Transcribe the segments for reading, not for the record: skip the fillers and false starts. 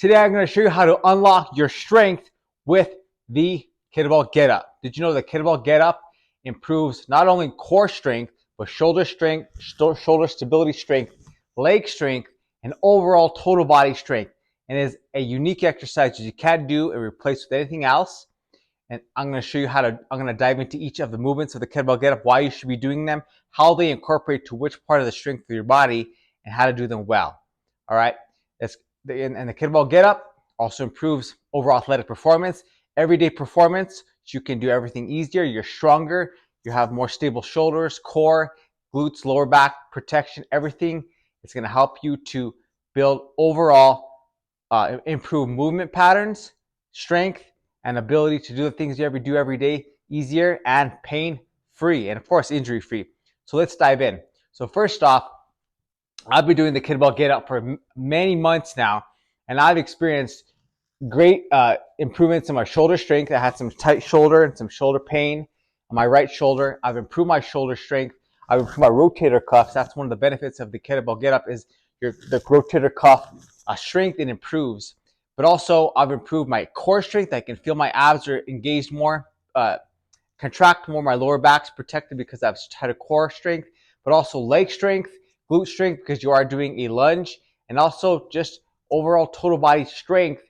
Today I'm going to show you how to unlock your strength with the kettlebell get up. Did you know the kettlebell get up improves not only core strength, but shoulder strength, shoulder stability strength, leg strength, and overall total body strength, and is a unique exercise that you can't do and replace with anything else. And I'm going to show you I'm going to dive into each of the movements of the kettlebell get up, why you should be doing them, how they incorporate to which part of the strength of your body, and how to do them well. All right. And the kettlebell get up also improves overall athletic performance, everyday performance. So you can do everything easier. You're stronger. You have more stable shoulders, core, glutes, lower back protection, everything. It's going to help you to build overall, improve movement patterns, strength, and ability to do the things you do every day easier and pain-free, and of course injury-free. So let's dive in. So first off, I've been doing the kettlebell get up for many months now, and I've experienced great improvements in my shoulder strength. I had some tight shoulder and some shoulder pain on my right shoulder. I've improved my shoulder strength. I've improved my rotator cuffs. That's one of the benefits of the kettlebell get up is the rotator cuff strength, it improves. But also I've improved my core strength. I can feel my abs are engaged more, contract more. My lower back's protected because I've tighter core strength, but also leg strength, glute strength because you are doing a lunge, and also just overall total body strength.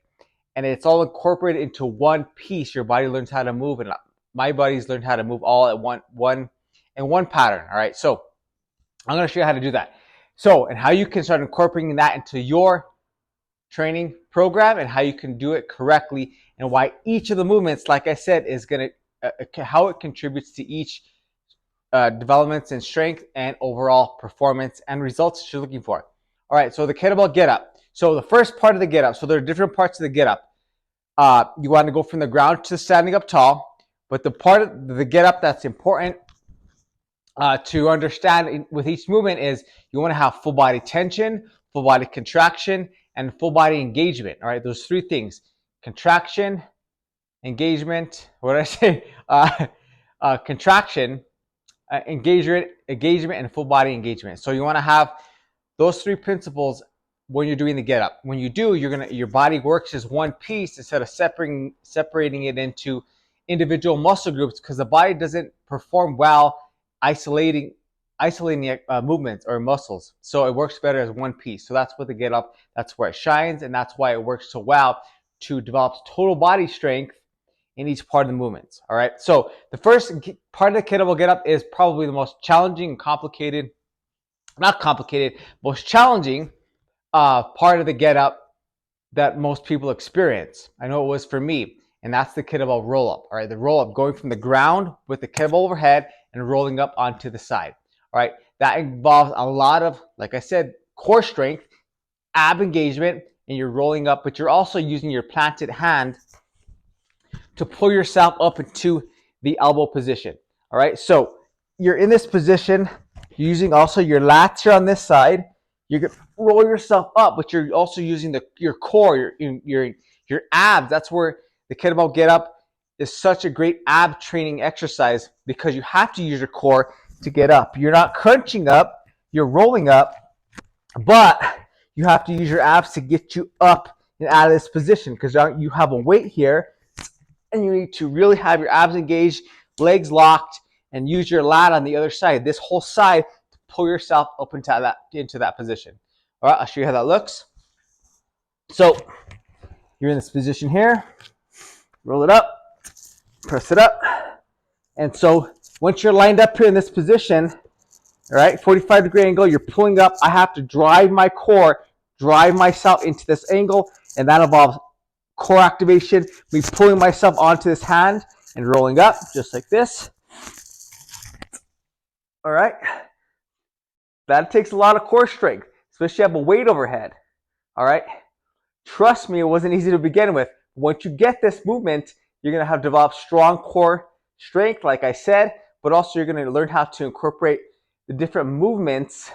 And it's all incorporated into one piece. Your body learns how to move, and my body's learned how to move all at one pattern. All right, so I'm going to show you how to do that. So, and how you can start incorporating that into your training program, and how you can do it correctly, and why each of the movements, like I said, is going to how it contributes to each developments in strength and overall performance and results that you're looking for. All right, so the kettlebell get up. So the first part of the get up, so there are different parts of the get up. You want to go from the ground to standing up tall, but the part of the get up that's important to understand with each movement is you want to have full body tension, full body contraction, and full body engagement. All right, those three things: contraction, engagement. What did I say? Contraction, engagement, and full body engagement. So you want to have those three principles when you're doing the get up. When you do, your body works as one piece instead of separating it into individual muscle groups, because the body doesn't perform well isolating movements or muscles. So it works better as one piece. So that's what the get up, that's where it shines, and that's why it works so well to develop total body strength in each part of the movements. All right. So the first part of the kettlebell get up is probably the most challenging and complicated, not complicated, most challenging part of the get up that most people experience. I know it was for me, and that's the kettlebell roll up. All right. The roll up, going from the ground with the kettlebell overhead and rolling up onto the side. All right. That involves a lot of, like I said, core strength, ab engagement, and you're rolling up, but you're also using your planted hand to pull yourself up into the elbow position. All right, so you're in this position, you're using also your lats here on this side. You can roll yourself up, but you're also using your core, your abs. That's where the kettlebell get up is such a great ab training exercise, because you have to use your core to get up. You're not crunching up, you're rolling up, but you have to use your abs to get you up and out of this position, because you have a weight here, and you need to really have your abs engaged, legs locked, and use your lat on the other side, this whole side, to pull yourself up into that position. All right, I'll show you how that looks. So you're in this position here, roll it up, press it up, and so once you're lined up here in this position, all right, 45-degree angle, you're pulling up. I have to drive my core, drive myself into this angle, and that involves core activation, me pulling myself onto this hand and rolling up just like this. All right, that takes a lot of core strength, especially if you have a weight overhead. All right, trust me, it wasn't easy to begin with. Once you get this movement, you're going to have developed strong core strength, like I said, but also you're going to learn how to incorporate the different movements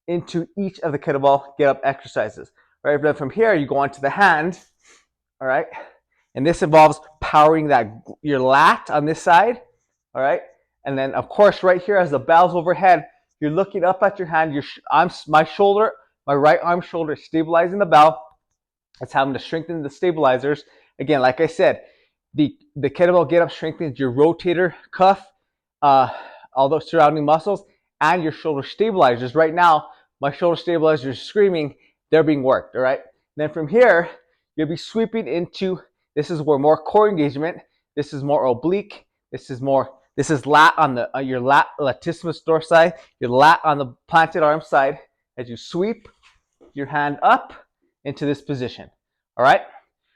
into each of the kettlebell get up exercises. All right, then from here you go onto the hand. All right, and this involves powering your lat on this side. All right, and then of course right here, as the bell's overhead, you're looking up at your hand. My right arm shoulder is stabilizing the bell, It's having to strengthen the stabilizers. Again, like I said, the kettlebell get up strengthens your rotator cuff, all those surrounding muscles, and your shoulder stabilizers. Right now, my shoulder stabilizers are screaming, they're being worked, all right? Then from here, you'll be sweeping into, this is where more core engagement, this is more oblique, this is lat on the your latissimus dorsi, your lat on the planted arm side as you sweep your hand up into this position. All right?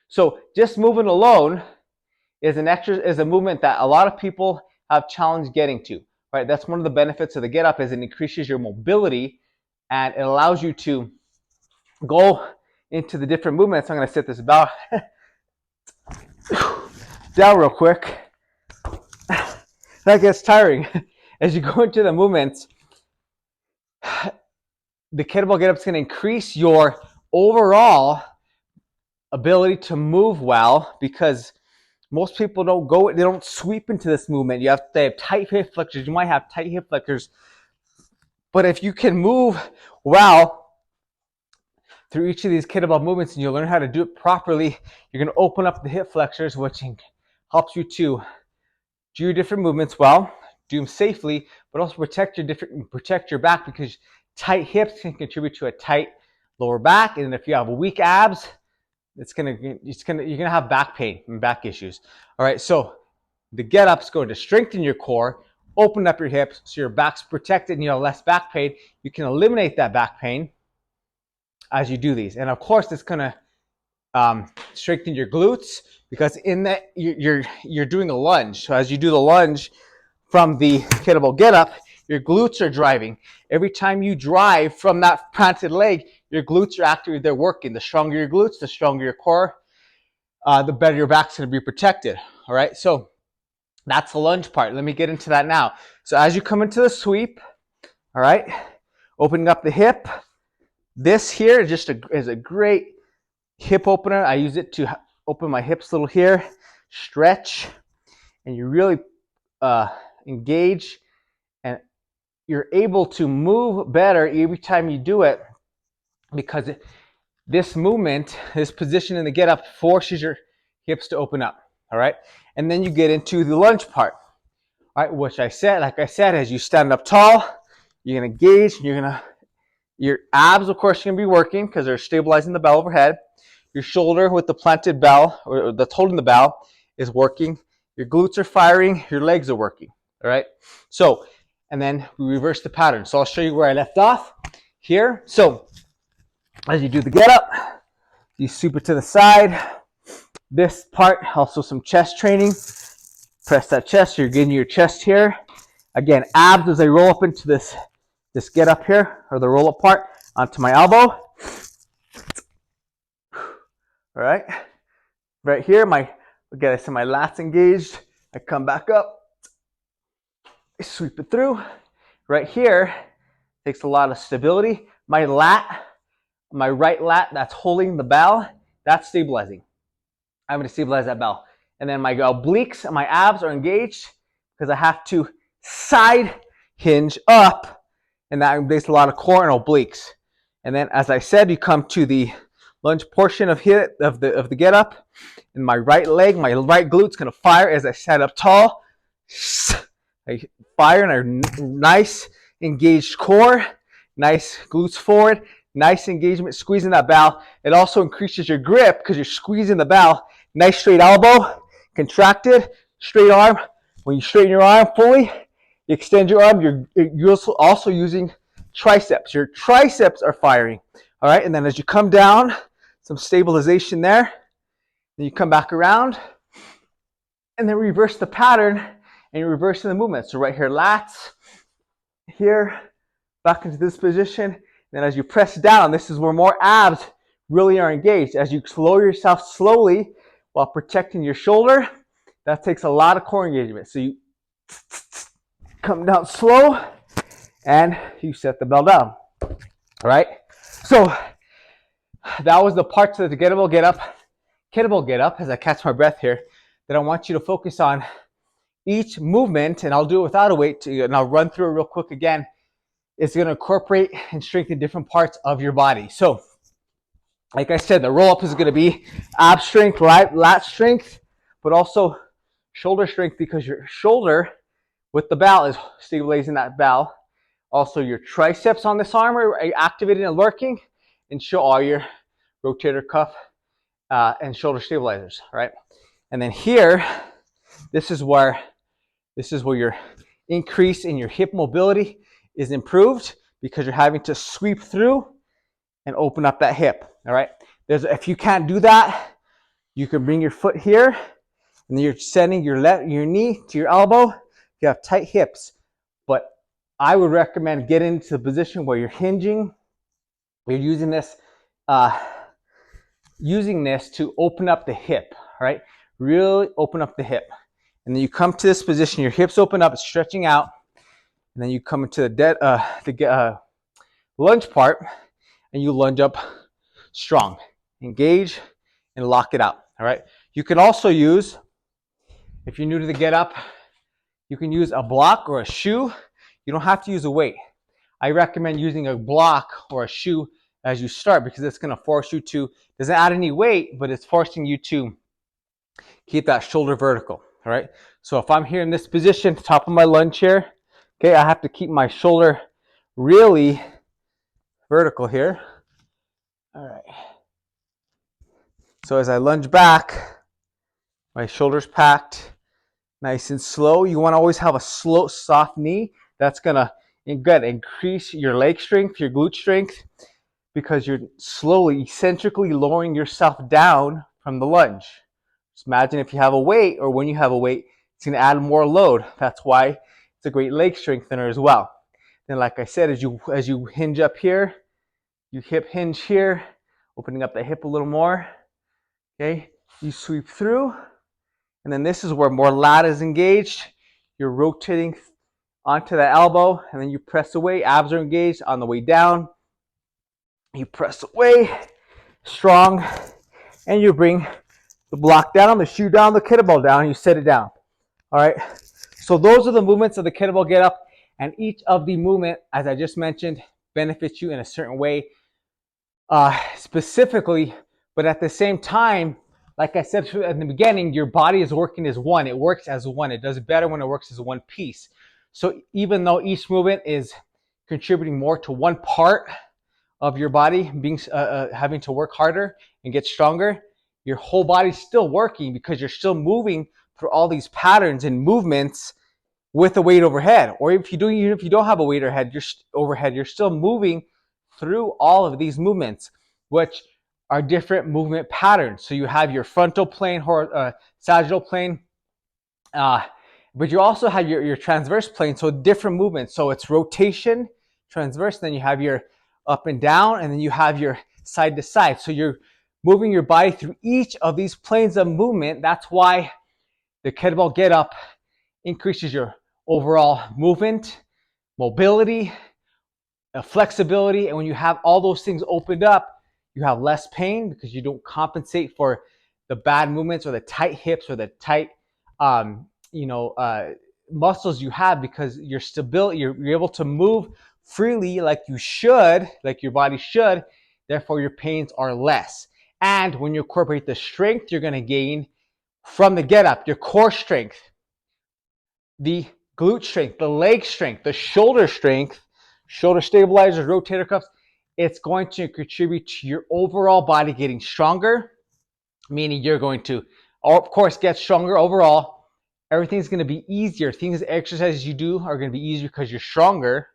So just moving alone is a movement that a lot of people have challenge getting to. Right? That's one of the benefits of the get up is it increases your mobility and it allows you to go into the different movements. I'm going to sit this bell down real quick. That gets tiring. As you go into the movements, the kettlebell get up is going to increase your overall ability to move well because most people they don't sweep into this movement. They have tight hip flexors. You might have tight hip flexors. But if you can move well through each of these kettlebell movements and you learn how to do it properly, you're going to open up the hip flexors, which helps you to do your different movements well, do them safely, but also protect your back because tight hips can contribute to a tight lower back. And if you have weak abs, you're gonna have back pain and back issues. All right, so the get up is going to strengthen your core, open up your hips so your back's protected and you have less back pain. You can eliminate that back pain as you do these, and of course, it's gonna strengthen your glutes because in that you're doing a lunge. So as you do the lunge from the kettlebell get up, your glutes are driving. Every time you drive from that planted leg, your glutes are active, they're working. The stronger your glutes, the stronger your core, the better your back's going to be protected. All right, so that's the lunge part. Let me get into that now. So as you come into the sweep, all right, opening up the hip. This here is a great hip opener. I use it to open my hips a little here, stretch, and you really engage, and you're able to move better every time you do it because this movement, this position in the get up forces your hips to open up. All right, and then you get into the lunge part. All right, like I said, as you stand up tall, you're gonna engage. Your abs, of course, are gonna be working because they're stabilizing the bell overhead. Your shoulder with the planted bell or that's holding the bell is working. Your glutes are firing. Your legs are working. All right. So, and then we reverse the pattern. So I'll show you where I left off here. So as you do the get up, you sweep it to the side. This part, also some chest training. Press that chest. You're getting your chest here. Again, abs as I roll up into this get up here, or the roll up part, onto my elbow. All right. Right here, again, I see my lats engaged. I come back up. I sweep it through. Right here, takes a lot of stability. My right lat that's holding the bell, that's stabilizing. I'm going to stabilize that bell. And then my obliques and my abs are engaged because I have to side hinge up, and that makes a lot of core and obliques. And then, as I said, you come to the lunge portion of the get up, and my right leg, my right glute's going to fire as I stand up tall. I fire and a nice engaged core, nice glutes forward, nice engagement, squeezing that bell. It also increases your grip because you're squeezing the bell. Nice straight elbow, contracted, straight arm. When you straighten your arm fully, you extend your arm, you're also using triceps. Your triceps are firing. All right, and then as you come down, some stabilization there. Then you come back around, and then reverse the pattern, and you're reversing the movement. So right here, lats, here, back into this position. Then as you press down, this is where more abs really are engaged. As you lower yourself slowly while protecting your shoulder, that takes a lot of core engagement. So you come down slow, and you set the bell down. All right? So that was the parts of the kettlebell get up, as I catch my breath here, that I want you to focus on. Each movement, and I'll do it without a weight, and I'll run through it real quick again, is going to incorporate and strengthen different parts of your body. So like I said, the roll up is going to be ab strength, lat strength, but also shoulder strength, because your shoulder with the bell is stabilizing that bell. Also, your triceps on this arm are activated and working, and show all your rotator cuff and shoulder stabilizers, right? And then here, this is where your increase in your hip mobility is improved, because you're having to sweep through and open up that hip, all right? If you can't do that, you can bring your foot here, and then you're sending your knee to your elbow. You have tight hips, but I would recommend getting into the position where you're hinging. You're using this to open up the hip, right? Really open up the hip. And then you come to this position, your hips open up, stretching out, and then you come into the lunge part, and you lunge up strong. Engage and lock it out, all right? You can also use, if you're new to the get up, you can use a block or a shoe. You don't have to use a weight. I recommend using a block or a shoe as you start, because it's going to force you to, doesn't add any weight, but it's forcing you to keep that shoulder vertical, all right? So if I'm here in this position, top of my lunge here, okay, I have to keep my shoulder really vertical here, all right? So as I lunge back, my shoulder's packed, nice and slow. You want to always have a slow, soft knee. That's going to increase your leg strength, your glute strength, because you're slowly, eccentrically lowering yourself down from the lunge. Just imagine if you have a weight, or when you have a weight, it's going to add more load. That's why it's a great leg strengthener as well. Then, like I said, as you hinge up here, you hip hinge here, opening up the hip a little more. Okay, you sweep through, and then this is where more lat is engaged. You're rotating onto the elbow, and then you press away. Abs are engaged on the way down. You press away, strong, and you bring the block down, the shoe down, the kettlebell down, and you set it down. All right. So those are the movements of the kettlebell get up, and each of the movement, as I just mentioned, benefits you in a certain way, specifically. But at the same time, like I said in the beginning, your body is working as one. It works as one. It does better when it works as one piece. So even though each movement is contributing more to one part of your body being having to work harder and get stronger, your whole body's still working, because you're still moving through all these patterns and movements with a weight overhead. Or even if you don't have a weight overhead, you're still moving through all of these movements, which are different movement patterns. So you have your frontal plane, sagittal plane, but you also have your transverse plane, so different movements. So it's rotation, transverse, then you have your up and down, and then you have your side to side. So you're moving your body through each of these planes of movement. That's why the kettlebell get up increases your overall movement, mobility, flexibility. And when you have all those things opened up, you have less pain, because you don't compensate for the bad movements or the tight hips or the tight muscles you have, because you're able to move freely like you should, like your body should. Therefore, your pains are less. And when you incorporate the strength you're going to gain from the get up, your core strength, the glute strength, the leg strength, the shoulder strength, shoulder stabilizers, rotator cuffs, it's going to contribute to your overall body getting stronger, meaning you're going to, of course, get stronger overall. Everything's going to be easier. Things, exercises you do are going to be easier because you're stronger,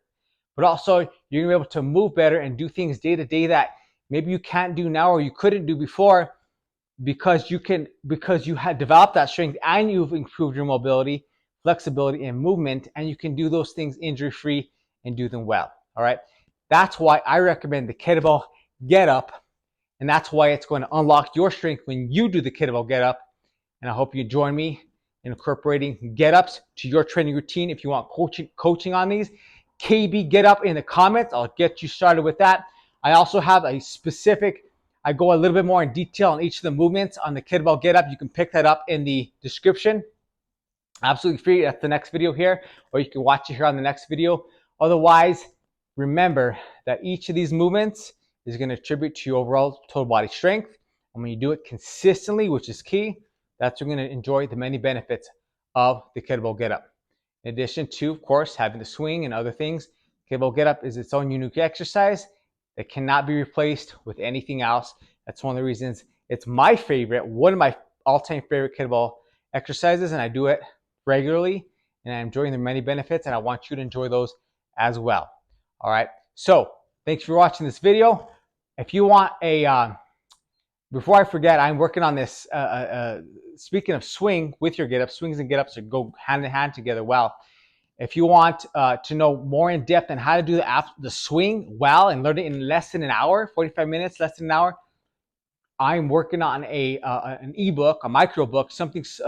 but also you're going to be able to move better and do things day to day that maybe you can't do now or you couldn't do before, because you had developed that strength and you've improved your mobility, flexibility, and movement, and you can do those things injury-free and do them well. All right. That's why I recommend the kettlebell get up, and that's why it's going to unlock your strength when you do the kettlebell get up. And I hope you join me in incorporating get ups to your training routine. If you want coaching on these, KB get up in the comments. I'll get you started with that. I also have a specific, I go a little bit more in detail on each of the movements on the kettlebell get up. You can pick that up in the description. Absolutely free. That's the next video here, or you can watch it here on the next video. Otherwise, remember that each of these movements is going to attribute to your overall total body strength. And when you do it consistently, which is key, that's when you're going to enjoy the many benefits of the kettlebell get up. In addition to, of course, having the swing and other things, kettlebell get up is its own unique exercise that cannot be replaced with anything else. That's one of the reasons it's my favorite, one of my all-time favorite kettlebell exercises, and I do it regularly, and I'm enjoying the many benefits, and I want you to enjoy those as well. All right, so thanks for watching this video. If you want a, before I forget, I'm working on this, speaking of swing with your get-ups, swings and get-ups go hand in hand together well. If you want to know more in depth on how to do the swing well and learn it in less than an hour, 45 minutes, less than an hour, I'm working on an ebook, a micro book, something it's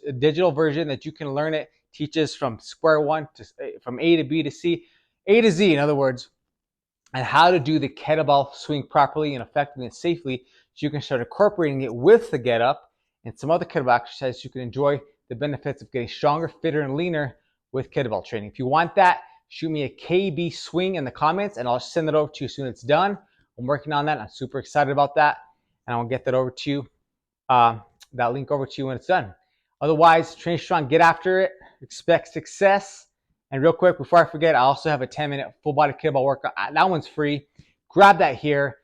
a digital version that you can learn it. Teaches from square one to from A to B to C, A to Z, in other words, and how to do the kettlebell swing properly and effectively and safely, so you can start incorporating it with the get up and some other kettlebell exercises. You can enjoy the benefits of getting stronger, fitter, and leaner with kettlebell training. If you want that, shoot me a KB swing in the comments, and I'll send it over to you as soon as it's done. I'm working on that. I'm super excited about that, and I'll get that over to you, that link over to you when it's done. Otherwise, train strong, get after it, expect success. And real quick, before I forget, I also have a 10-minute full body kettlebell workout. That one's free. Grab that here.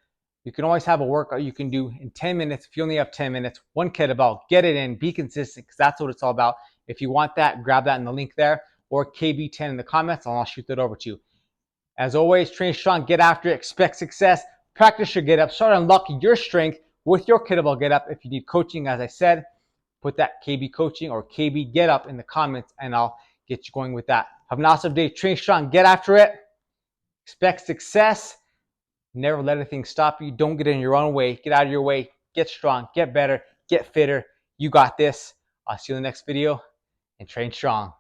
You can always have a workout you can do in 10 minutes. If you only have 10 minutes, one kettlebell, get it in, be consistent, because that's what it's all about. If you want that, grab that in the link there, or KB10 in the comments, and I'll shoot that over to you. As always, train strong, get after it, expect success, practice your get up, start unlocking your strength with your kettlebell get up. If you need coaching, as I said, put that KB coaching or KB get up in the comments, and I'll get you going with that. Have an awesome day. Train strong, get after it, expect success. Never let anything stop you. Don't get in your own way. Get out of your way. Get strong, get better, get fitter. You got this. I'll see you in the next video, and train strong.